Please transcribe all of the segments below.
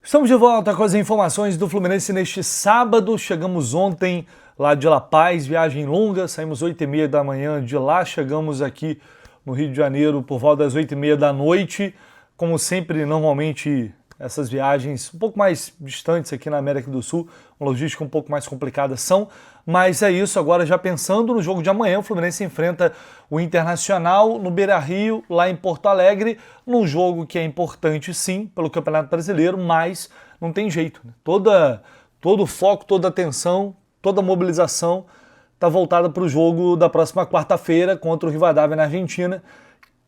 Estamos de volta com as informações do Fluminense neste sábado. Chegamos ontem lá de La Paz, viagem longa, saímos 8h30 da manhã de lá, chegamos aqui no Rio de Janeiro por volta das 8h30 da noite. Como sempre, normalmente essas viagens um pouco mais distantes aqui na América do Sul, uma logística um pouco mais complicada são, mas é isso. Agora já pensando no jogo de amanhã, o Fluminense enfrenta o Internacional no Beira-Rio, lá em Porto Alegre, num jogo que é importante sim pelo Campeonato Brasileiro, mas não tem jeito, né? Todo o foco, toda a atenção, toda a mobilização está voltada para o jogo da próxima quarta-feira contra o Rivadavia na Argentina,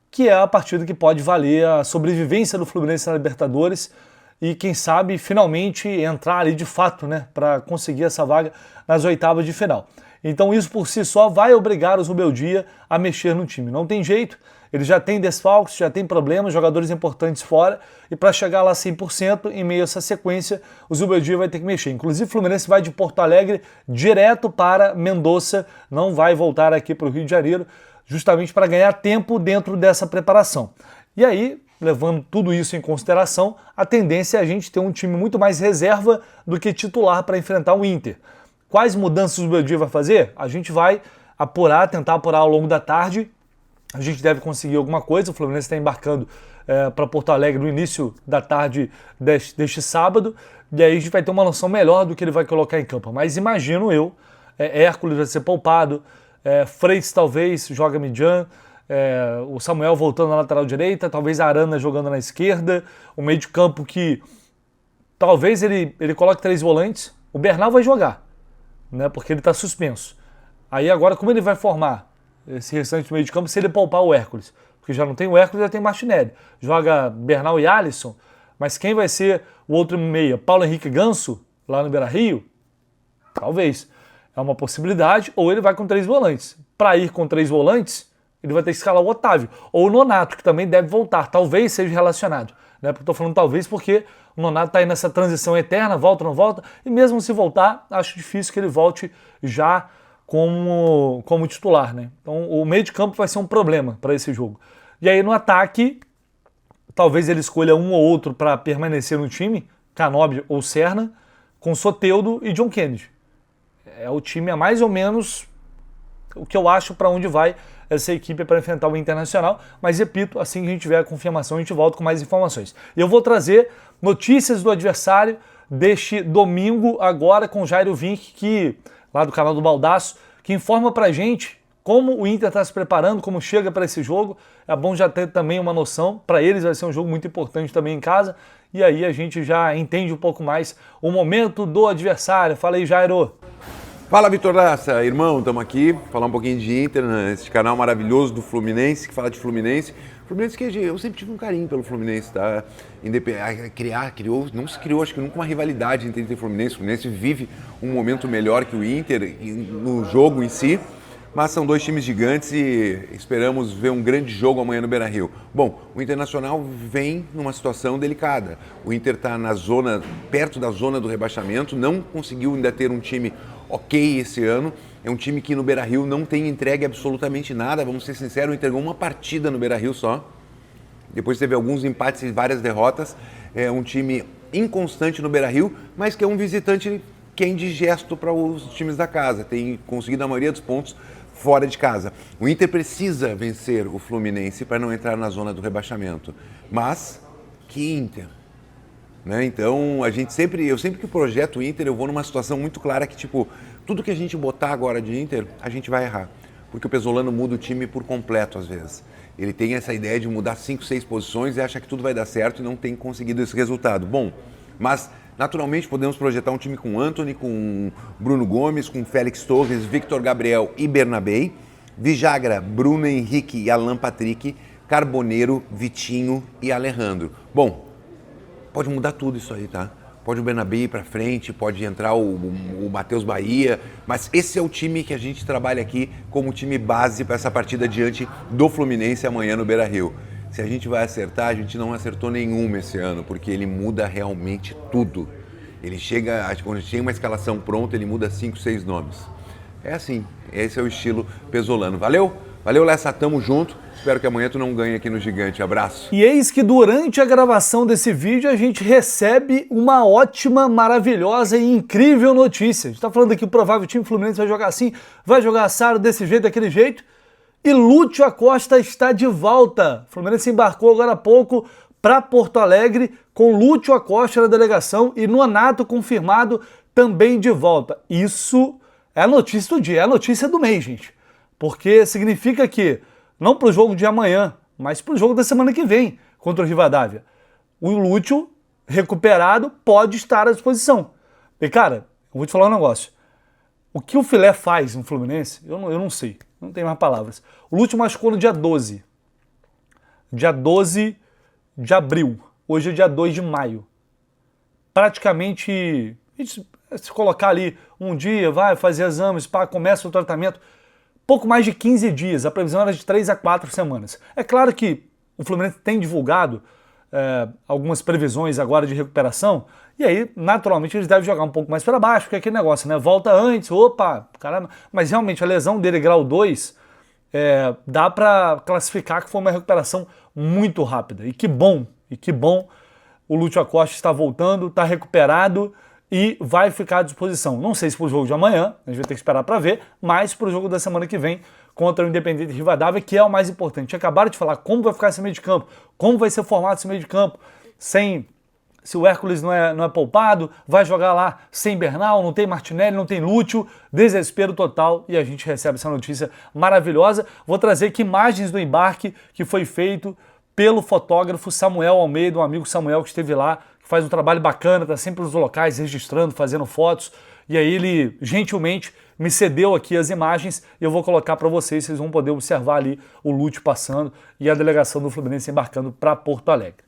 que é a partida que pode valer a sobrevivência do Fluminense na Libertadores e, quem sabe, finalmente entrar ali de fato, né, para conseguir essa vaga nas oitavas de final. Então isso por si só vai obrigar os Rubeldia a mexer no time. Não tem jeito, ele já tem desfalques, já tem problemas, jogadores importantes fora, e para chegar lá 100%, em meio a essa sequência, os Rubeldia vai ter que mexer. Inclusive o Fluminense vai de Porto Alegre direto para Mendoza, não vai voltar aqui para o Rio de Janeiro, justamente para ganhar tempo dentro dessa preparação. E aí, levando tudo isso em consideração, a tendência é a gente ter um time muito mais reserva do que titular para enfrentar o Inter. Quais mudanças o Rubeldia vai fazer? A gente vai tentar apurar ao longo da tarde. A gente deve conseguir alguma coisa. O Fluminense está embarcando para Porto Alegre no início da tarde deste sábado. E aí a gente vai ter uma noção melhor do que ele vai colocar em campo. Mas imagino eu, Hércules vai ser poupado, Freitas talvez joga Midjan, o Samuel voltando na lateral direita, talvez a Arana jogando na esquerda, o meio de campo que talvez ele coloque 3 volantes, o Bernal vai jogar, né, porque ele está suspenso. Aí agora como ele vai formar esse restante do meio de campo se ele poupar o Hércules? Porque já não tem o Hércules, já tem o Martinelli. Joga Bernal e Alisson, mas quem vai ser o outro meia? Paulo Henrique Ganso, lá no Beira-Rio? Talvez. É uma possibilidade, ou ele vai com 3 volantes. Para ir com 3 volantes, ele vai ter que escalar o Otávio. Ou o Nonato, que também deve voltar. Talvez seja relacionado. Né? Estou falando talvez porque o Nonato está aí nessa transição eterna, volta ou não volta. E mesmo se voltar, acho difícil que ele volte já como titular. Né? Então o meio de campo vai ser um problema para esse jogo. E aí no ataque, talvez ele escolha um ou outro para permanecer no time, Canóbio ou Serna, com Soteldo e John Kennedy. O time é mais ou menos o que eu acho para onde vai essa equipe para enfrentar o Internacional, mas repito, assim que a gente tiver a confirmação, a gente volta com mais informações. Eu vou trazer notícias do adversário deste domingo agora com Jairo Vinck, lá do canal do Baldaço, que informa pra gente como o Inter está se preparando, como chega para esse jogo. É bom já ter também uma noção, para eles vai ser um jogo muito importante também em casa, e aí a gente já entende um pouco mais o momento do adversário. Fala aí, Jairo. Fala, Vitor Laça, irmão, estamos aqui, falar um pouquinho de Inter, nesse canal maravilhoso do Fluminense, que fala de Fluminense. Fluminense que eu sempre tive um carinho pelo Fluminense, tá? Não se criou, acho que nunca uma rivalidade entre Inter e Fluminense. O Fluminense vive um momento melhor que o Inter no jogo em si, mas são 2 times gigantes e esperamos ver um grande jogo amanhã no Beira-Rio. Bom, o Internacional vem numa situação delicada. O Inter está perto da zona do rebaixamento, não conseguiu ainda ter um time ok esse ano. É um time que no Beira-Rio não tem entregue absolutamente nada, vamos ser sinceros, entregou uma partida no Beira-Rio só. Depois teve alguns empates e várias derrotas. É um time inconstante no Beira-Rio, mas que é um visitante que é indigesto para os times da casa. Tem conseguido a maioria dos pontos fora de casa. O Inter precisa vencer o Fluminense para não entrar na zona do rebaixamento. Mas, que Inter? Né? Então, eu sempre que projeto o Inter, eu vou numa situação muito clara que, tipo, tudo que a gente botar agora de Inter, a gente vai errar. Porque o Pesolano muda o time por completo, às vezes. Ele tem essa ideia de mudar 5, 6 posições e acha que tudo vai dar certo e não tem conseguido esse resultado. Bom, mas naturalmente podemos projetar um time com Antony, com Bruno Gomes, com Félix Torres, Victor Gabriel e Bernabei, Vijagra, Bruno Henrique e Alan Patrick, Carboneiro, Vitinho e Alejandro. Bom, pode mudar tudo isso aí, tá? Pode o Bernabei ir pra frente, pode entrar o Matheus Bahia, mas esse é o time que a gente trabalha aqui como time base para essa partida diante do Fluminense amanhã no Beira-Rio. Se a gente vai acertar, a gente não acertou nenhuma esse ano, porque ele muda realmente tudo. Ele chega, quando tem uma escalação pronta, ele muda 5, 6 nomes. É assim, esse é o estilo Pesolano. Valeu? Valeu, Lessa, tamo junto. Espero que amanhã tu não ganhe aqui no Gigante. Abraço. E eis que durante a gravação desse vídeo a gente recebe uma ótima, maravilhosa e incrível notícia. A gente tá falando aqui que o provável time Fluminense vai jogar assim, vai jogar assado desse jeito, daquele jeito. E Lúcio Acosta está de volta. O Fluminense embarcou agora há pouco para Porto Alegre com Lúcio Acosta na delegação e Nonato confirmado também de volta. Isso é a notícia do dia, é a notícia do mês, gente. Porque significa que não para o jogo de amanhã, mas para o jogo da semana que vem contra o Rivadavia. O Lúcio, recuperado, pode estar à disposição. E cara, eu vou te falar um negócio. O que o Filé faz no Fluminense, eu não sei, não tenho mais palavras. O Lúcio machucou no dia 12. Dia 12 de abril. Hoje é dia 2 de maio. Praticamente, se colocar ali um dia, vai fazer exames, pá, começa o tratamento. Pouco mais de 15 dias, a previsão era de 3 a 4 semanas. É claro que o Fluminense tem divulgado algumas previsões agora de recuperação, e aí, naturalmente, eles devem jogar um pouco mais para baixo, porque é aquele negócio, né? Volta antes, opa, caramba. Mas realmente, a lesão dele, grau 2, dá para classificar que foi uma recuperação muito rápida. E que bom, o Lúcio Acosta está voltando, está recuperado, e vai ficar à disposição. Não sei se para o jogo de amanhã, a gente vai ter que esperar para ver, mas para o jogo da semana que vem contra o Independente Rivadavia, que é o mais importante. Acabaram de falar como vai ficar esse meio de campo, como vai ser formado esse meio de campo, se o Hércules não é poupado, vai jogar lá sem Bernal, não tem Martinelli, não tem Lúcio, desespero total, e a gente recebe essa notícia maravilhosa. Vou trazer aqui imagens do embarque que foi feito pelo fotógrafo Samuel Almeida, um amigo Samuel que esteve lá, faz um trabalho bacana, tá sempre nos locais registrando, fazendo fotos, e aí ele gentilmente me cedeu aqui as imagens e eu vou colocar para vocês vão poder observar ali o Lúcio passando e a delegação do Fluminense embarcando para Porto Alegre.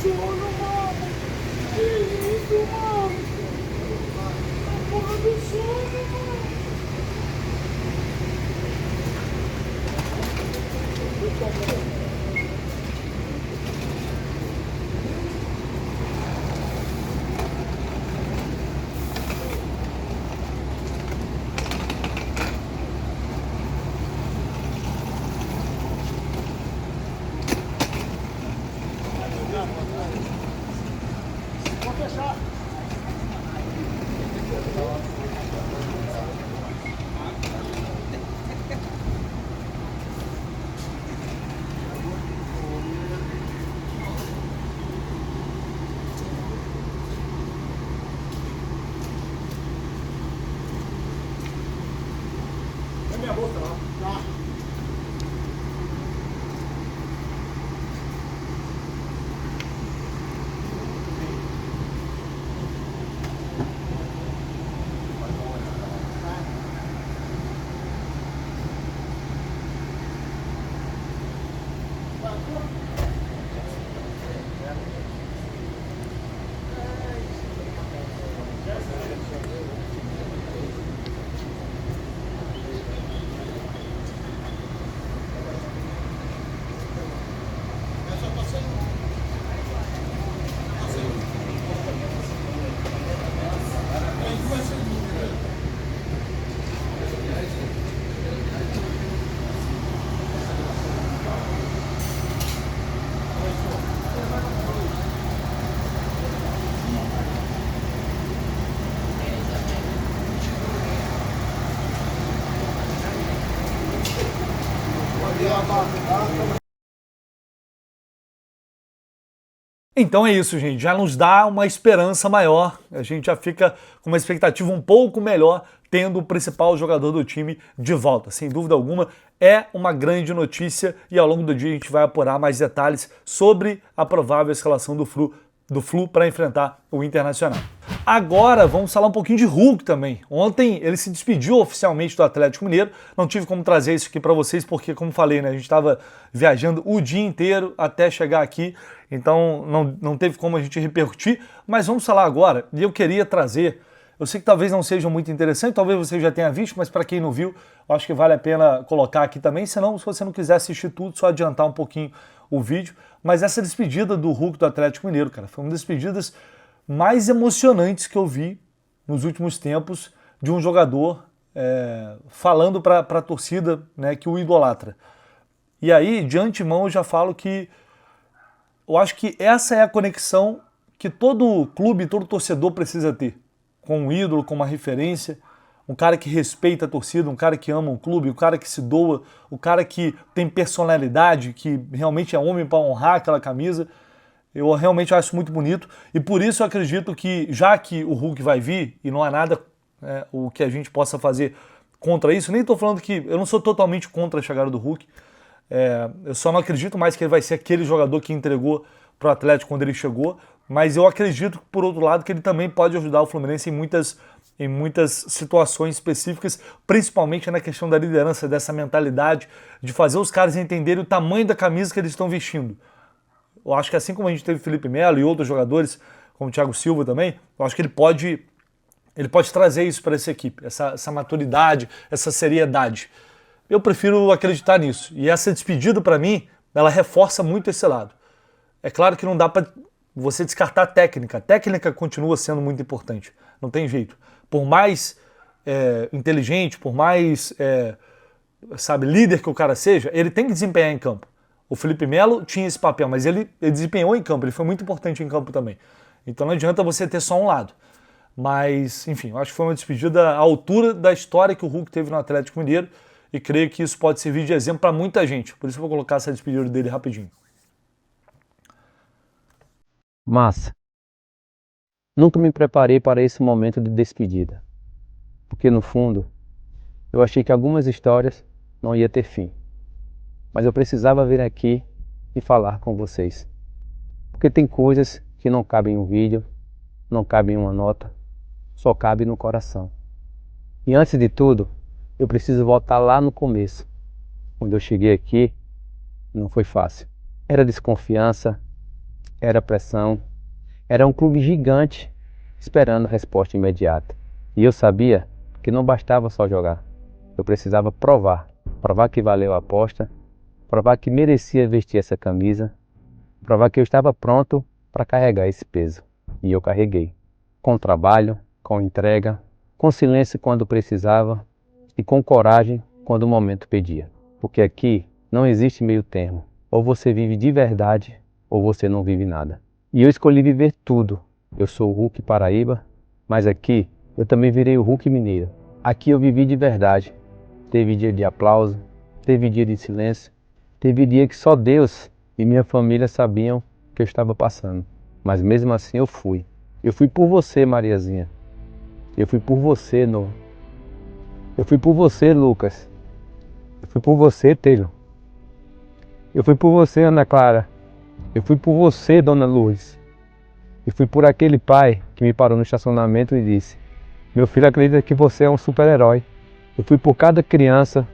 sono, mano. Que isso, mano? A porra do sono, mano. Então é isso, gente. Já nos dá uma esperança maior. A gente já fica com uma expectativa um pouco melhor tendo o principal jogador do time de volta. Sem dúvida alguma, é uma grande notícia e ao longo do dia a gente vai apurar mais detalhes sobre a provável escalação do Flu para enfrentar o Internacional. Agora vamos falar um pouquinho de Hulk também. Ontem ele se despediu oficialmente do Atlético Mineiro. Não tive como trazer isso aqui para vocês porque, como falei, né, a gente estava viajando o dia inteiro até chegar aqui. Então não teve como a gente repercutir. Mas vamos falar agora. E eu queria trazer... Eu sei que talvez não seja muito interessante, talvez você já tenha visto, mas para quem não viu, eu acho que vale a pena colocar aqui também. Senão, se você não quiser assistir tudo, só adiantar um pouquinho o vídeo. Mas essa despedida do Hulk do Atlético Mineiro, cara, foi uma das despedidas mais emocionantes que eu vi nos últimos tempos de um jogador falando para a torcida, né, que o idolatra. E aí, de antemão, eu já falo que eu acho que essa é a conexão que todo clube, todo torcedor precisa ter com um ídolo, com uma referência, um cara que respeita a torcida, um cara que ama o clube, um cara que se doa, um cara que tem personalidade, que realmente é homem para honrar aquela camisa. Eu realmente acho muito bonito e por isso eu acredito que, já que o Hulk vai vir e não há nada o que a gente possa fazer contra isso, nem estou falando que eu não sou totalmente contra a chegada do Hulk, eu só não acredito mais que ele vai ser aquele jogador que entregou para o Atlético quando ele chegou, mas eu acredito, por outro lado, que ele também pode ajudar o Fluminense em muitas situações específicas, principalmente na questão da liderança, dessa mentalidade de fazer os caras entenderem o tamanho da camisa que eles estão vestindo. Eu acho que assim como a gente teve Felipe Melo e outros jogadores, como o Thiago Silva também, eu acho que ele pode trazer isso para essa equipe, essa maturidade, essa seriedade. Eu prefiro acreditar nisso. E essa despedida, para mim, ela reforça muito esse lado. É claro que não dá para você descartar a técnica. A técnica continua sendo muito importante. Não tem jeito. Por mais inteligente, por mais líder que o cara seja, ele tem que desempenhar em campo. O Felipe Melo tinha esse papel, mas ele desempenhou em campo. Ele foi muito importante em campo também. Então não adianta você ter só um lado. Mas, enfim, eu acho que foi uma despedida à altura da história que o Hulk teve no Atlético Mineiro e creio que isso pode servir de exemplo para muita gente. Por isso eu vou colocar essa despedida dele rapidinho. Massa. Nunca me preparei para esse momento de despedida, porque no fundo eu achei que algumas histórias não ia ter fim, mas eu precisava vir aqui e falar com vocês, porque tem coisas que não cabem em um vídeo, não cabem em uma nota, só cabe no coração. E antes de tudo, eu preciso voltar lá no começo. Quando eu cheguei aqui, não foi fácil. Era desconfiança, era pressão, era um clube gigante esperando resposta imediata. E eu sabia que não bastava só jogar. Eu precisava provar que valeu a aposta, provar que merecia vestir essa camisa, provar que eu estava pronto para carregar esse peso. E eu carreguei, com trabalho, com entrega, com silêncio quando precisava e com coragem quando o momento pedia. Porque aqui não existe meio termo. Ou você vive de verdade ou você não vive nada. E eu escolhi viver tudo. Eu sou o Hulk Paraíba, mas aqui eu também virei o Hulk Mineiro. Aqui eu vivi de verdade. Teve dia de aplauso, teve dia de silêncio, teve dia que só Deus e minha família sabiam que eu estava passando. Mas mesmo assim eu fui. Eu fui por você, Mariazinha. Eu fui por você, Noah. Eu fui por você, Lucas. Eu fui por você, Taylor. Eu fui por você, Ana Clara. Eu fui por você, Dona Lourdes. E fui por aquele pai que me parou no estacionamento e disse: meu filho acredita que você é um super-herói. Eu fui por cada criança,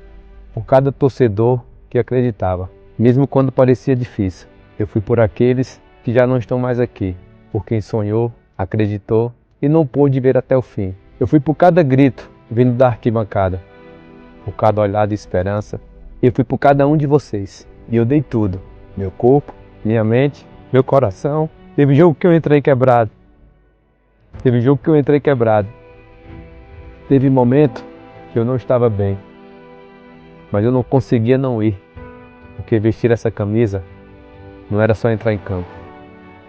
por cada torcedor que acreditava. Mesmo quando parecia difícil, eu fui por aqueles que já não estão mais aqui, por quem sonhou, acreditou e não pôde ver até o fim. Eu fui por cada grito vindo da arquibancada, por cada olhar de esperança. Eu fui por cada um de vocês e eu dei tudo, meu corpo, minha mente, meu coração. Teve jogo que eu entrei quebrado. Teve momento que eu não estava bem, mas eu não conseguia não ir, porque vestir essa camisa não era só entrar em campo,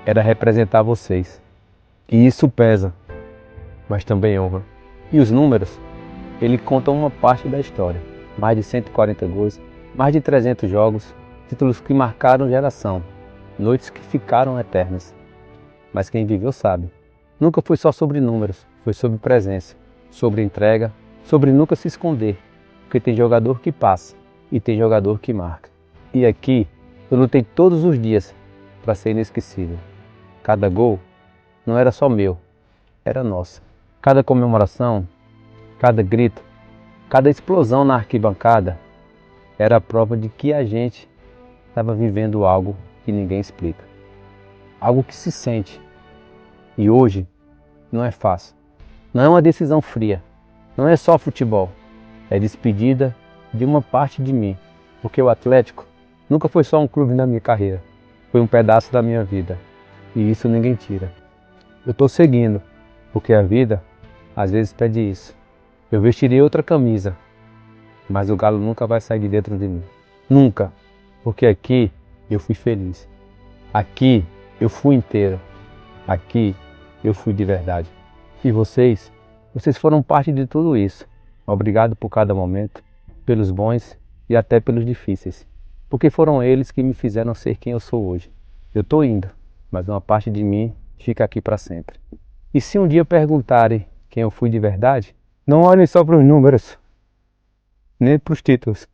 era representar vocês. E isso pesa, mas também honra. E os números, eles contam uma parte da história. Mais de 140 gols, mais de 300 jogos, títulos que marcaram geração, noites que ficaram eternas. Mas quem viveu sabe. Nunca foi só sobre números, foi sobre presença, sobre entrega, sobre nunca se esconder. Porque tem jogador que passa e tem jogador que marca. E aqui eu lutei todos os dias para ser inesquecível. Cada gol não era só meu, era nosso. Cada comemoração, cada grito, cada explosão na arquibancada era a prova de que a gente estava vivendo algo que ninguém explica. Algo que se sente. E hoje não é fácil. Não é uma decisão fria. Não é só futebol. É despedida de uma parte de mim. Porque o Atlético nunca foi só um clube na minha carreira. Foi um pedaço da minha vida. E isso ninguém tira. Eu estou seguindo, porque a vida às vezes pede isso. Eu vestirei outra camisa, mas o galo nunca vai sair de dentro de mim. Nunca. Porque aqui eu fui feliz. Aqui eu fui inteiro. Aqui eu fui de verdade. E vocês foram parte de tudo isso. Obrigado por cada momento, pelos bons e até pelos difíceis. Porque foram eles que me fizeram ser quem eu sou hoje. Eu estou indo, mas uma parte de mim fica aqui para sempre. E se um dia perguntarem quem eu fui de verdade, não olhem só para os números, nem para os títulos.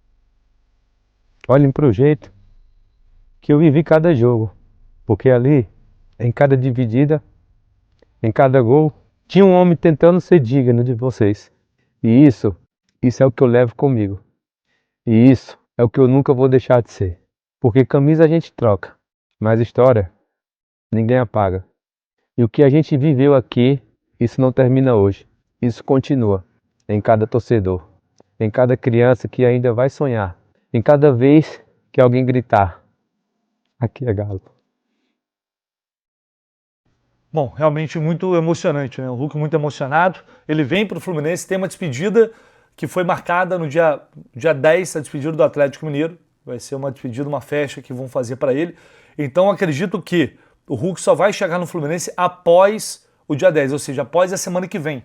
Olhem para o jeito que eu vivi cada jogo. Porque ali, em cada dividida, em cada gol, tinha um homem tentando ser digno de vocês. E isso é o que eu levo comigo. E isso é o que eu nunca vou deixar de ser. Porque camisa a gente troca, mas história ninguém apaga. E o que a gente viveu aqui, isso não termina hoje. Isso continua em cada torcedor, em cada criança que ainda vai sonhar, em cada vez que alguém gritar: aqui é Galo. Bom, realmente muito emocionante, né? O Hulk muito emocionado. Ele vem para o Fluminense, tem uma despedida que foi marcada no dia 10, a despedida do Atlético Mineiro. Vai ser uma despedida, uma festa que vão fazer para ele. Então acredito que o Hulk só vai chegar no Fluminense após o dia 10, ou seja, após a semana que vem.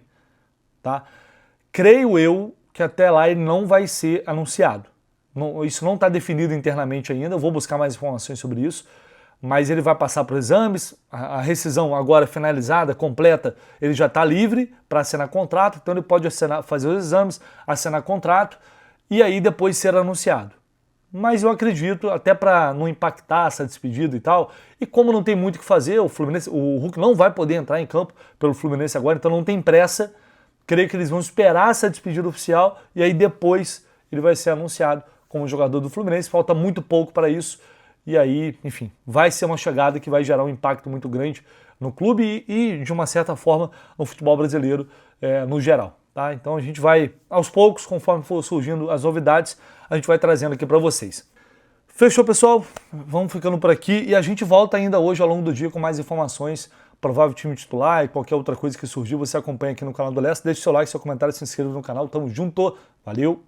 Tá? Creio eu que até lá ele não vai ser anunciado. Isso não está definido internamente ainda, eu vou buscar mais informações sobre isso. Mas ele vai passar por exames, a rescisão agora finalizada, completa, ele já está livre para assinar contrato, então ele pode fazer os exames, assinar contrato e aí depois ser anunciado. Mas eu acredito, até para não impactar essa despedida e tal, e como não tem muito o que fazer, o Hulk não vai poder entrar em campo pelo Fluminense agora, então não tem pressa, creio que eles vão esperar essa despedida oficial e aí depois ele vai ser anunciado como jogador do Fluminense, falta muito pouco para isso. E aí, enfim, vai ser uma chegada que vai gerar um impacto muito grande no clube e de uma certa forma, no futebol brasileiro no geral. Tá? Então a gente vai, aos poucos, conforme for surgindo as novidades, a gente vai trazendo aqui para vocês. Fechou, pessoal? Vamos ficando por aqui e a gente volta ainda hoje ao longo do dia com mais informações, provável time titular e qualquer outra coisa que surgir, você acompanha aqui no canal do Leste. Deixe seu like, seu comentário, se inscreva no canal. Tamo junto, valeu!